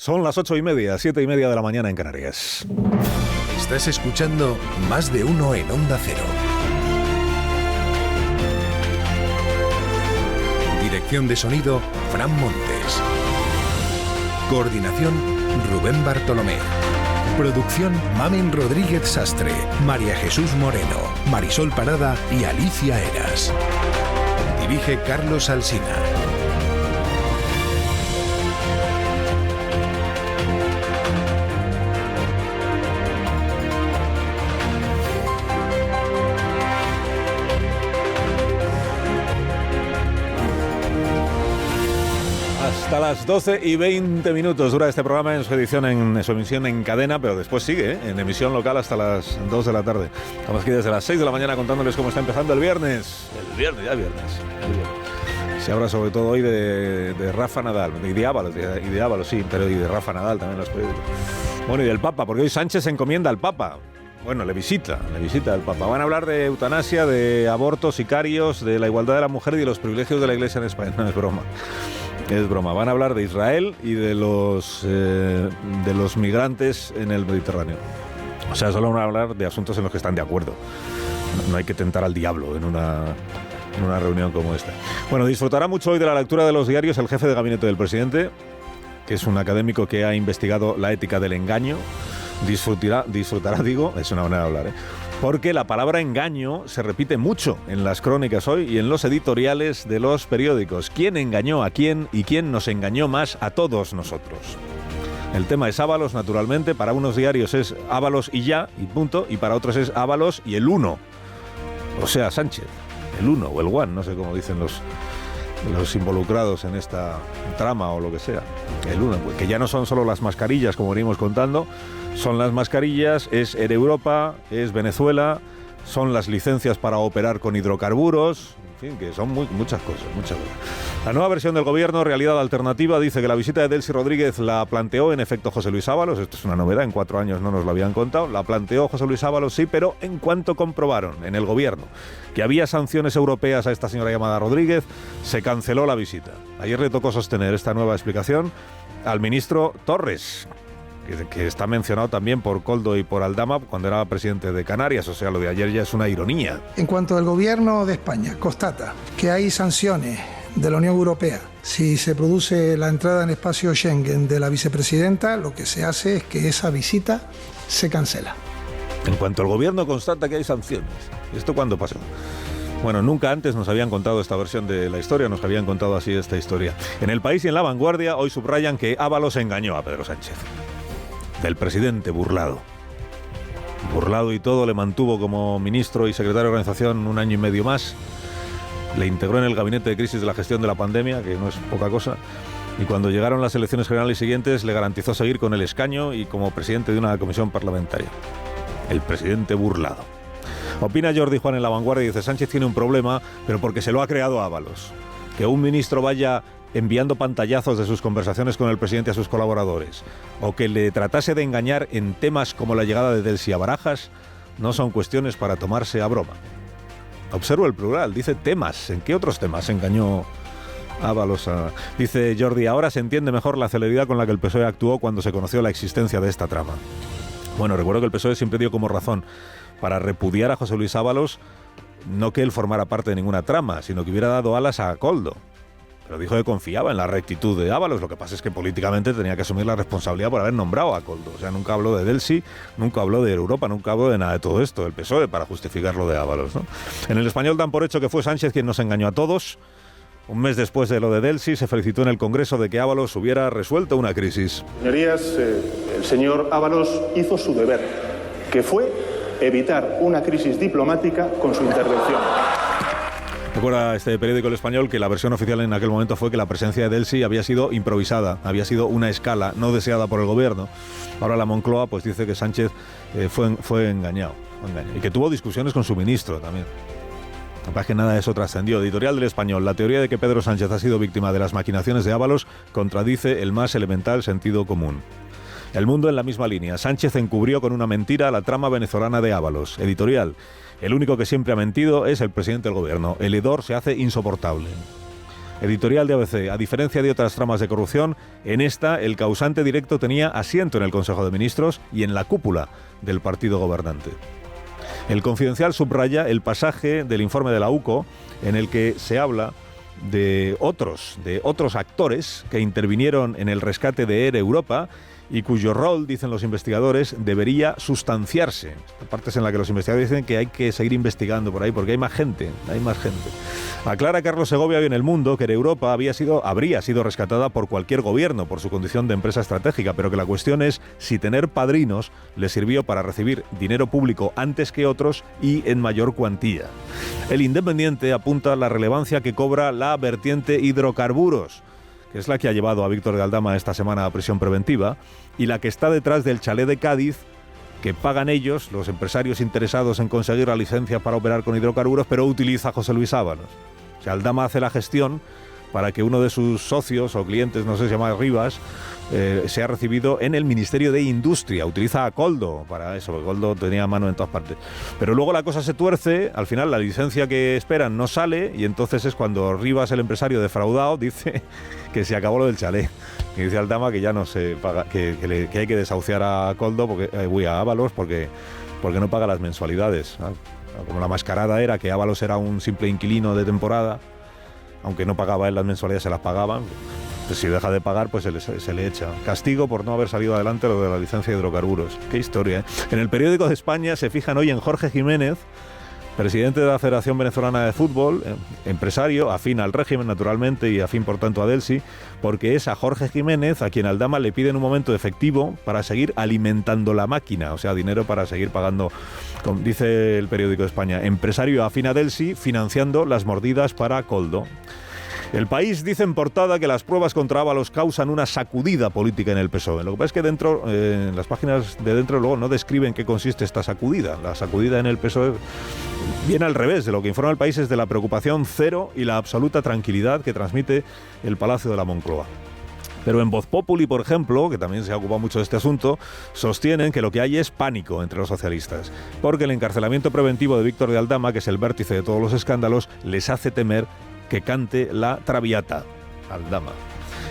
Son las 8:30, 7:30 de la mañana en Canarias. Estás escuchando Más de Uno en Onda Cero. Dirección de sonido, Fran Montes. Coordinación, Rubén Bartolomé. Producción, Mamen Rodríguez Sastre, María Jesús Moreno, Marisol Parada y Alicia Eras. Dirige Carlos Alsina. Hasta las 12:20 dura este programa en su emisión en cadena, pero después sigue, en emisión local hasta las 2 de la tarde. Estamos aquí desde las 6 de la mañana contándoles cómo está empezando el viernes. El viernes. Se habla sobre todo hoy de Rafa Nadal, y de Ábalos, sí, pero y de Rafa Nadal también los periódicos. Bueno, y del Papa, porque hoy Sánchez se encomienda al Papa. Bueno, le visita al Papa. Van a hablar de eutanasia, de abortos, sicarios, de la igualdad de la mujer y de los privilegios de la Iglesia en España. No, es broma. Es broma. Van a hablar de Israel y de los migrantes en el Mediterráneo. O sea, solo van a hablar de asuntos en los que están de acuerdo. No hay que tentar al diablo en una reunión como esta. Bueno, disfrutará mucho hoy de la lectura de los diarios el jefe de gabinete del presidente, que es un académico que ha investigado la ética del engaño. Disfrutará, es una manera de hablar, porque la palabra engaño se repite mucho en las crónicas hoy y en los editoriales de los periódicos. ¿Quién engañó a quién y quién nos engañó más a todos nosotros? El tema es Ábalos, naturalmente. Para unos diarios es Ábalos y ya, y punto, y para otros es Ábalos y el uno. O sea, Sánchez, el uno o el one, no sé cómo dicen los involucrados en esta trama o lo que sea. El uno, pues, que ya no son solo las mascarillas, como venimos contando, son las mascarillas, es Air Europa, es Venezuela, son las licencias para operar con hidrocarburos, en fin, que son muchas cosas. La nueva versión del gobierno, Realidad Alternativa, dice que la visita de Delcy Rodríguez la planteó en efecto José Luis Ábalos. Esto es una novedad, en 4 años no nos lo habían contado. La planteó José Luis Ábalos, sí, pero en cuanto comprobaron en el gobierno que había sanciones europeas a esta señora llamada Rodríguez, se canceló la visita. Ayer le tocó sostener esta nueva explicación al ministro Torres, que está mencionado también por Koldo y por Aldama cuando era presidente de Canarias. O sea, lo de ayer ya es una ironía. En cuanto al gobierno de España constata que hay sanciones de la Unión Europea, si se produce la entrada en espacio Schengen de la vicepresidenta, lo que se hace es que esa visita se cancela. En cuanto al gobierno constata que hay sanciones. ¿Esto cuándo pasó? Bueno, nunca antes nos habían contado esta versión de la historia, nos habían contado así esta historia. En El País y en La Vanguardia hoy subrayan que Ábalos engañó a Pedro Sánchez. Del presidente burlado y todo, le mantuvo como ministro y secretario de organización 1 año y medio más, le integró en el gabinete de crisis de la gestión de la pandemia, que no es poca cosa, y cuando llegaron las elecciones generales siguientes le garantizó seguir con el escaño y como presidente de una comisión parlamentaria. El presidente burlado. Opina Jordi Juan en La Vanguardia y dice: Sánchez tiene un problema, pero porque se lo ha creado Ábalos. Que un ministro vaya enviando pantallazos de sus conversaciones con el presidente a sus colaboradores, o que le tratase de engañar en temas como la llegada de Delcy a Barajas, no son cuestiones para tomarse a broma. Observo el plural, dice temas. ¿En qué otros temas engañó Ábalos? Dice Jordi: ahora se entiende mejor la celeridad con la que el PSOE actuó cuando se conoció la existencia de esta trama. Bueno, recuerdo que el PSOE siempre dio como razón para repudiar a José Luis Ábalos no que él formara parte de ninguna trama, sino que hubiera dado alas a Koldo. Pero dijo que confiaba en la rectitud de Ábalos. Lo que pasa es que políticamente tenía que asumir la responsabilidad por haber nombrado a Koldo. O sea, nunca habló de Delcy, nunca habló de Europa, nunca habló de nada de todo esto, el PSOE, para justificar lo de Ábalos, ¿no? En El Español dan por hecho que fue Sánchez quien nos engañó a todos. Un mes después de lo de Delcy, se felicitó en el Congreso de que Ábalos hubiera resuelto una crisis. Señorías, el señor Ábalos hizo su deber, que fue evitar una crisis diplomática con su intervención. Recuerda este periódico El Español que la versión oficial en aquel momento fue que la presencia de Delcy había sido improvisada, había sido una escala no deseada por el gobierno. Ahora la Moncloa pues dice que Sánchez fue engañado y que tuvo discusiones con su ministro también. Capaz que nada de eso trascendió. Editorial del Español: la teoría de que Pedro Sánchez ha sido víctima de las maquinaciones de Ábalos contradice el más elemental sentido común. El Mundo en la misma línea: Sánchez encubrió con una mentira la trama venezolana de Ábalos. Editorial: el único que siempre ha mentido es el presidente del gobierno. El hedor se hace insoportable. Editorial de ABC. A diferencia de otras tramas de corrupción, en esta el causante directo tenía asiento en el Consejo de Ministros y en la cúpula del partido gobernante. El Confidencial subraya el pasaje del informe de la UCO en el que se habla de otros actores que intervinieron en el rescate de Air Europa y cuyo rol, dicen los investigadores, debería sustanciarse. Esta parte es en la que los investigadores dicen que hay que seguir investigando por ahí porque hay más gente. Aclara Carlos Segovia hoy en El Mundo que Europa habría sido rescatada por cualquier gobierno por su condición de empresa estratégica, pero que la cuestión es si tener padrinos le sirvió para recibir dinero público antes que otros y en mayor cuantía. El Independiente apunta a la relevancia que cobra la vertiente hidrocarburos, que es la que ha llevado a Víctor de Aldama esta semana a prisión preventiva, y la que está detrás del chalet de Cádiz, que pagan ellos, los empresarios interesados en conseguir la licencia para operar con hidrocarburos, pero utiliza José Luis Ábalos. O sea, Aldama hace la gestión para que uno de sus socios o clientes, no sé si se llama Rivas, sea recibido en el Ministerio de Industria. Utiliza a Koldo para eso, porque Koldo tenía mano en todas partes. Pero luego la cosa se tuerce, al final la licencia que esperan no sale, y entonces es cuando Rivas, el empresario defraudado, dice que se acabó lo del chalet. Y dice Aldama que ya no se paga, que hay que desahuciar a Koldo, a Ábalos, porque no paga las mensualidades. Como la mascarada era que Ábalos era un simple inquilino de temporada, aunque no pagaba él las mensualidades, se las pagaban. Pues si deja de pagar, pues se le echa. Castigo por no haber salido adelante lo de la licencia de hidrocarburos. Qué historia, ¿eh? En el Periódico de España se fijan hoy en Jorge Jiménez, presidente de la Federación Venezolana de Fútbol, empresario, afín al régimen naturalmente y afín por tanto a Delcy, porque es a Jorge Jiménez a quien Aldama le pide en un momento efectivo para seguir alimentando la máquina, o sea, dinero para seguir pagando, como dice el Periódico de España, empresario afín a Delcy financiando las mordidas para Koldo. El País dice en portada que las pruebas contra Ábalos causan una sacudida política en el PSOE. Lo que pasa es que dentro, en las páginas de dentro luego no describen qué consiste esta sacudida. La sacudida en el PSOE viene al revés. De lo que informa el País es de la preocupación cero y la absoluta tranquilidad que transmite el Palacio de la Moncloa. Pero en Voz Populi, por ejemplo, que también se ha ocupado mucho de este asunto, sostienen que lo que hay es pánico entre los socialistas, porque el encarcelamiento preventivo de Víctor de Aldama, que es el vértice de todos los escándalos, les hace temer que cante la Traviata, Aldama.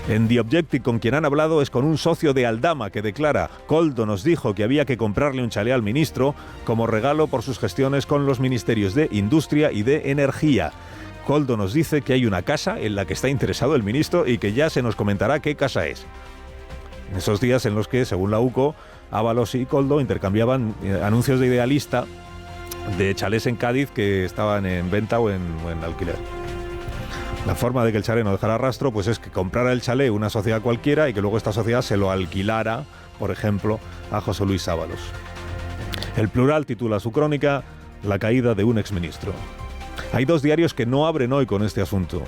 En The Objective, con quien han hablado es con un socio de Aldama que declara: Koldo nos dijo que había que comprarle un chalet al ministro como regalo por sus gestiones con los ministerios de Industria y de Energía. Koldo nos dice que hay una casa en la que está interesado el ministro y que ya se nos comentará qué casa es. En esos días en los que, según la UCO, Ábalos y Koldo intercambiaban anuncios de Idealista de chalés en Cádiz que estaban en venta o en alquiler. La forma de que el chalet no dejara rastro pues es que comprara el chalet una sociedad cualquiera y que luego esta sociedad se lo alquilara, por ejemplo, a José Luis Ábalos. El Plural titula su crónica La caída de un exministro. Hay dos diarios que no abren hoy con este asunto.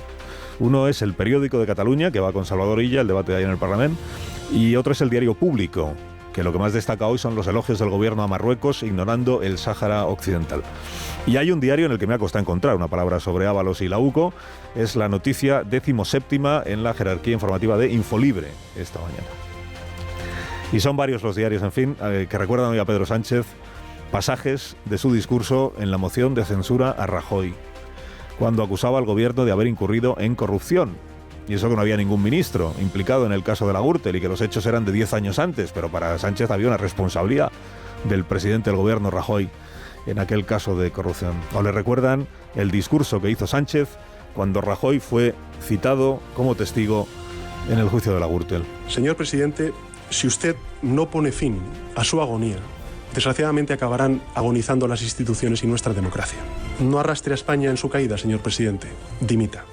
Uno es El Periódico de Cataluña, que va con Salvador Illa, el debate de ahí en el Parlamento, y otro es el diario Público, que lo que más destaca hoy son los elogios del gobierno a Marruecos ignorando el Sáhara Occidental. Y hay un diario en el que me ha costado encontrar una palabra sobre Ábalos y la UCO, es la noticia 17ª en la jerarquía informativa de Infolibre esta mañana. Y son varios los diarios, en fin, que recuerdan hoy a Pedro Sánchez pasajes de su discurso en la moción de censura a Rajoy, cuando acusaba al gobierno de haber incurrido en corrupción. Y eso que no había ningún ministro implicado en el caso de la Gürtel y que los hechos eran de 10 años antes, pero para Sánchez había una responsabilidad del presidente del gobierno, Rajoy, en aquel caso de corrupción. O le recuerdan el discurso que hizo Sánchez cuando Rajoy fue citado como testigo en el juicio de la Gürtel. Señor presidente, si usted no pone fin a su agonía, desgraciadamente acabarán agonizando las instituciones y nuestra democracia. No arrastre a España en su caída, señor presidente. Dimita.